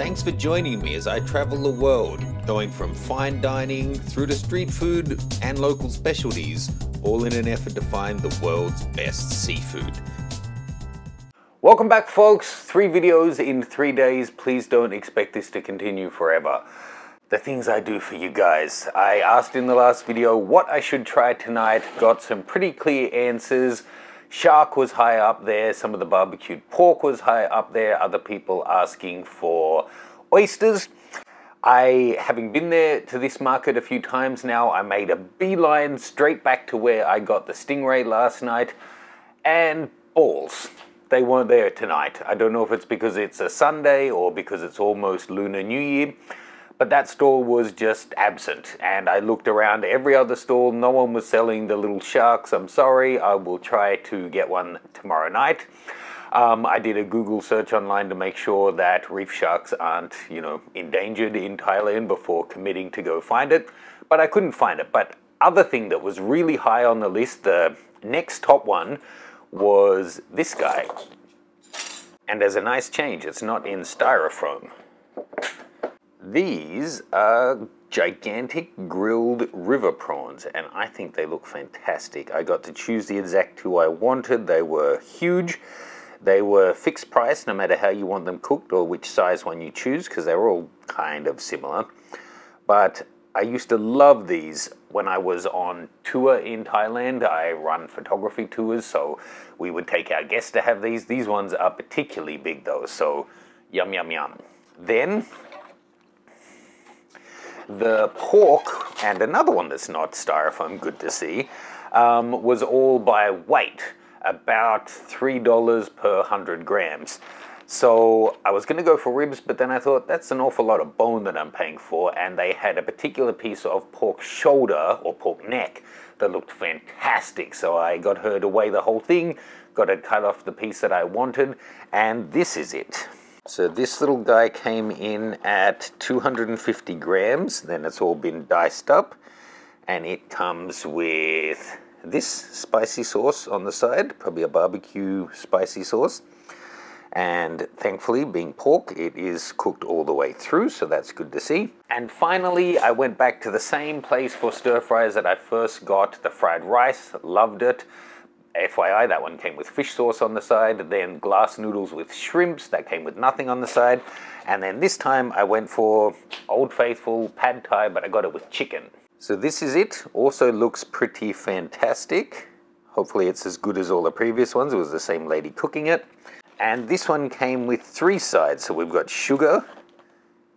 Thanks for joining me as I travel the world, going from fine dining through to street food and local specialties, all in an effort to find the world's best seafood. Welcome back, folks. 3 videos in 3 days. Please don't expect this to continue forever. The things I do for you guys. I asked in the last video what I should try tonight, got some pretty clear answers. Shark was high up there, some of the barbecued pork was high up there, other people asking for oysters. Having been there to this market a few times now, I made a beeline straight back to where I got the stingray last night, and balls. They weren't there tonight. I don't know if it's because it's a Sunday or because it's almost Lunar New Year, but that stall was just absent. And I looked around every other stall, no one was selling the little sharks. I'm sorry, I will try to get one tomorrow night. I did a Google search online to make sure that reef sharks aren't, endangered in Thailand before committing to go find it, but I couldn't find it. But other thing that was really high on the list, the next top one, was this guy. And there's a nice change, it's not in styrofoam. These are gigantic grilled river prawns, and I think they look fantastic. I got to choose the exact 2 I wanted. They were huge. They were fixed price no matter how you want them cooked or which size one you choose, because they're all kind of similar. But I used to love these when I was on tour in Thailand. I run photography tours, so we would take our guests to have these. These ones are particularly big though, so yum, yum, yum. Then the pork, and another one that's not styrofoam, good to see, was all by weight, about $3 per 100 grams. So I was going to go for ribs, but then I thought that's an awful lot of bone that I'm paying for, and they had a particular piece of pork shoulder or pork neck that looked fantastic. So I got her to weigh the whole thing, got to cut off the piece that I wanted, and this is it. So this little guy came in at 250 grams, then it's all been diced up, and it comes with this spicy sauce on the side, probably a barbecue spicy sauce. And thankfully, being pork, it is cooked all the way through, so that's good to see. And finally, I went back to the same place for stir fries that I first got, the fried rice, loved it. FYI, that one came with fish sauce on the side, then glass noodles with shrimps, that came with nothing on the side. And then this time I went for Old Faithful pad thai, but I got it with chicken. So this is it, also looks pretty fantastic. Hopefully it's as good as all the previous ones, it was the same lady cooking it. And this one came with 3 sides, so we've got sugar,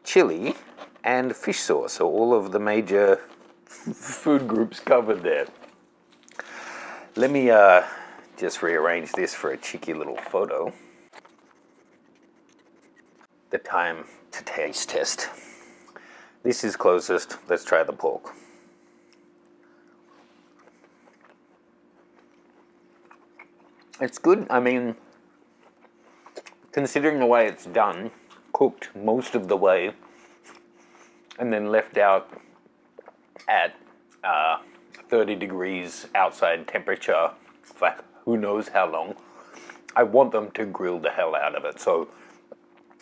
chili, and fish sauce, so all of the major food groups covered there. Let me just rearrange this for a cheeky little photo. The time to taste test. This is closest. Let's try the pork. It's good. I mean, considering the way it's done, cooked most of the way, and then left out at 30 degrees outside temperature for who knows how long. I want them to grill the hell out of it. So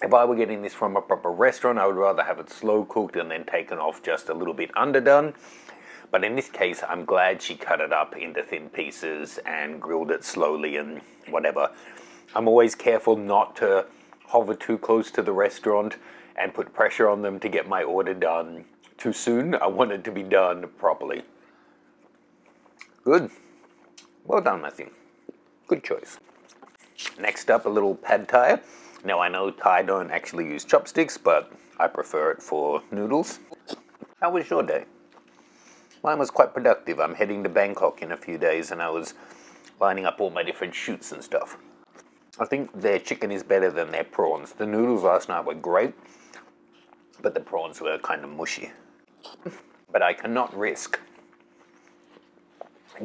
if I were getting this from a proper restaurant, I would rather have it slow cooked and then taken off just a little bit underdone. But in this case, I'm glad she cut it up into thin pieces and grilled it slowly and whatever. I'm always careful not to hover too close to the restaurant and put pressure on them to get my order done too soon. I want it to be done properly. Good. Well done, Matthew. Good choice. Next up, a little pad thai. Now, I know Thai don't actually use chopsticks, but I prefer it for noodles. How was your day? Mine was quite productive. I'm heading to Bangkok in a few days, and I was lining up all my different shoots and stuff. I think their chicken is better than their prawns. The noodles last night were great, but the prawns were kind of mushy. But I cannot risk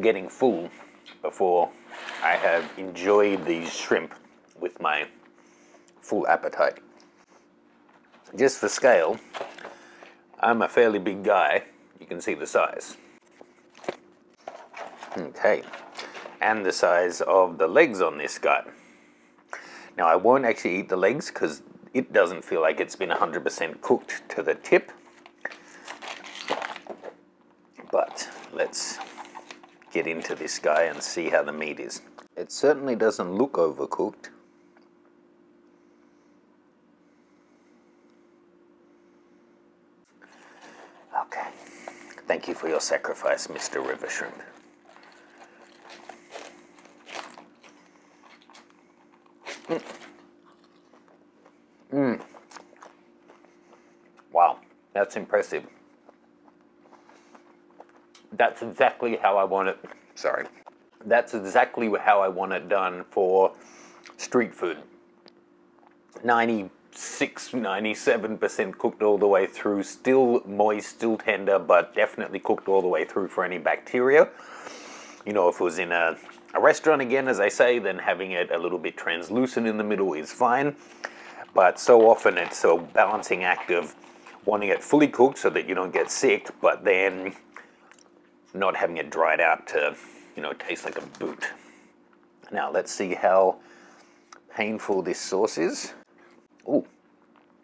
getting full before I have enjoyed these shrimp with my full appetite. Just for scale, I'm a fairly big guy. You can see the size. Okay, and the size of the legs on this guy. Now I won't actually eat the legs because it doesn't feel like it's been 100% cooked to the tip. But let's get into this guy and see how the meat is. It certainly doesn't look overcooked. Okay, thank you for your sacrifice, Mr. River Shrimp. Wow, that's impressive. That's exactly how I want it. Sorry. That's exactly how I want it done for street food. 96, 97% cooked all the way through, still moist, still tender, but definitely cooked all the way through for any bacteria. You know, if it was in a restaurant again, as I say, then having it a little bit translucent in the middle is fine. But so often it's a balancing act of wanting it fully cooked so that you don't get sick, but then not having it dried out to, you know, taste like a boot. Now let's see how painful this sauce is. Ooh,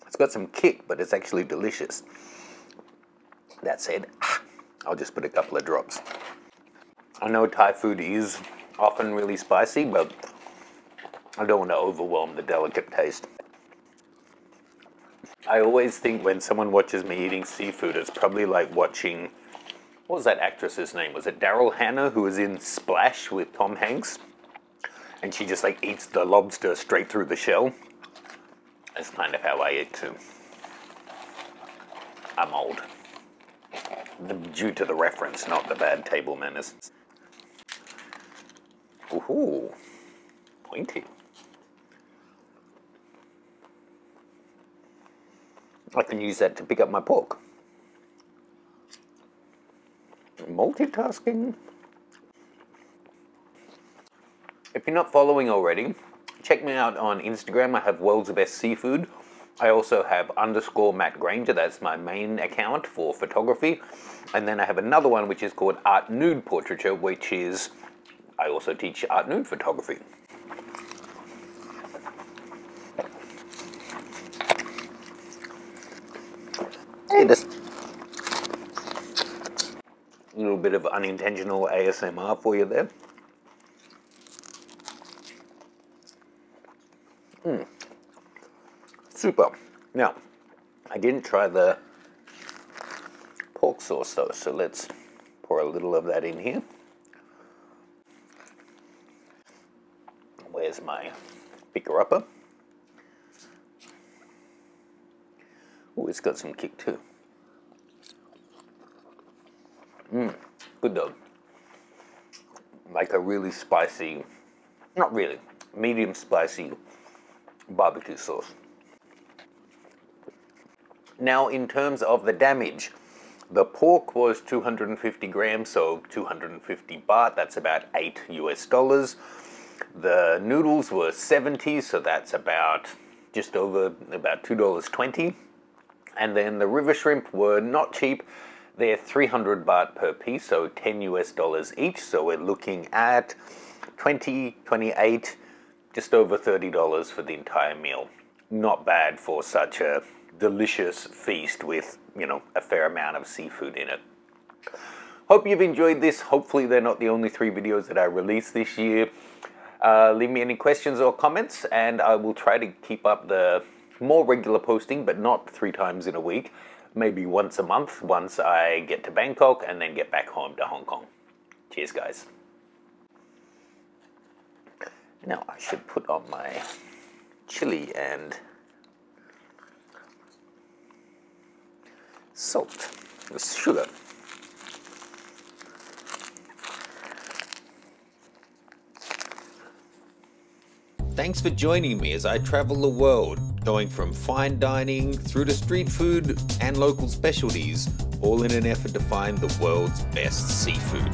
it's got some kick, but it's actually delicious. That said, I'll just put a couple of drops. I know Thai food is often really spicy, but I don't want to overwhelm the delicate taste. I always think when someone watches me eating seafood, it's probably like watching, what was that actress's name? Was it Daryl Hannah, who was in Splash with Tom Hanks? And she just like eats the lobster straight through the shell. That's kind of how I eat too. I'm old. Due to the reference, not the bad table manners. Ooh, pointy. I can use that to pick up my pork. Multitasking. If you're not following already, check me out on Instagram. I have World's Best Seafood. I also have _Matt Granger. That's my main account for photography. And then I have another one which is called Art Nude Portraiture, which is, I also teach art nude photography. Hey, this a little bit of unintentional ASMR for you there. Super. Now, I didn't try the pork sauce though, so let's pour a little of that in here. Where's my picker-upper? Oh, it's got some kick too. Good though. Like a really spicy, not really, medium spicy barbecue sauce. Now, in terms of the damage, the pork was 250 grams, so 250 baht, that's about $8 US. The noodles were 70, so that's about just over about $2.20. And then the river shrimp were not cheap. They're 300 baht per piece, so $10 US each. So we're looking at 20, 28, just over $30 for the entire meal. Not bad for such a delicious feast with, you know, a fair amount of seafood in it. Hope you've enjoyed this. Hopefully they're not the only 3 videos that I release this year. Leave me any questions or comments, and I will try to keep up the more regular posting, but not 3 times in a week. Maybe once a month, once I get to Bangkok and then get back home to Hong Kong. Cheers, guys. Now I should put on my chili and salt with sugar. Thanks for joining me as I travel the world, going from fine dining through to street food and local specialties, all in an effort to find the world's best seafood.